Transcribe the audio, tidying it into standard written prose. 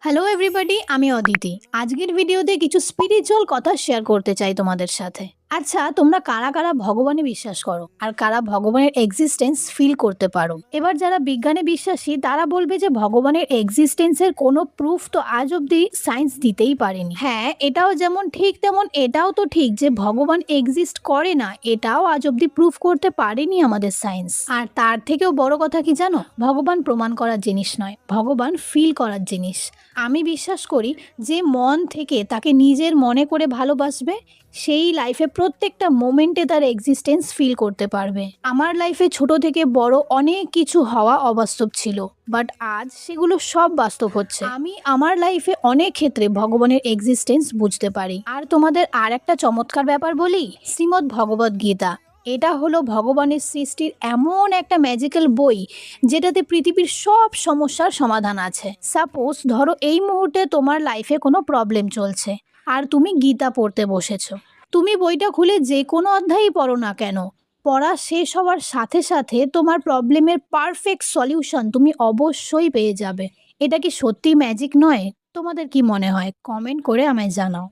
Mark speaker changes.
Speaker 1: Hello everybody, আমি অদিতি। আজকের ভিডিওতে কিছু স্পিরিচুয়াল কথা শেয়ার করতে চাই তোমাদের সাথে। আচ্ছা, তোমরা কারা কারা ভগবানে বিশ্বাস করো আর কারা ভগবানের এক্সিস্টেন্স ফিল করতে পারো? এবার যারা বিজ্ঞানে বিশ্বাসী তারা বলবে যে ভগবানের এক্সিস্টেন্সের কোনো প্রুফ তো আজ অব্দি সায়েন্স দিতেই পারেনি। হ্যাঁ, এটাও যেমন ঠিক তেমন এটাও তো ঠিক যে ভগবান এক্সিস্ট করে না, এটাও আজ অব্দি প্রুফ করতে পারেনি আমাদের সায়েন্স। আর তার থেকেও বড় কথা কি জানো, ভগবান প্রমাণ করার জিনিস নয়, ভগবান ফিল করার জিনিস। আমি বিশ্বাস করি যে মন থেকে তাকে নিজের মনে করে ভালোবাসবে, সেই লাইফে প্রত্যেকটা মোমেন্টে তার এক্সিস্টেন্স ফিল করতে পারবে। আমার লাইফে ছোট থেকে বড় অনেক কিছু হওয়া অবাস্তব ছিল, বাট আজ সেগুলো সব বাস্তব হচ্ছে। আমি আমার লাইফে অনেক ক্ষেত্রে ভগবানের এক্সিস্টেন্স বুঝতে পারি। আর তোমাদের আর একটা চমৎকার ব্যাপার বলি, শ্রীমদ্ ভগবদ গীতা। এটা হলো ভগবানের সৃষ্টির এমন একটা ম্যাজিক্যাল বই যেটাতে পৃথিবীর সব সমস্যার সমাধান আছে। সাপোজ ধরো এই মুহূর্তে তোমার লাইফে কোনো প্রবলেম চলছে আর তুমি গীতা পড়তে বসেছো। তুমি বইটা খুলে যে কোনো অধ্যায়ই পড়ো না কেন, পড়া শেষ হওয়ার সাথে সাথে তোমার প্রবলেমের পারফেক্ট সলিউশন তুমি অবশ্যই পেয়ে যাবে। এটা কি সত্যি ম্যাজিক নয়? তোমাদের কি মনে হয়? কমেন্ট করে আমায় জানাও।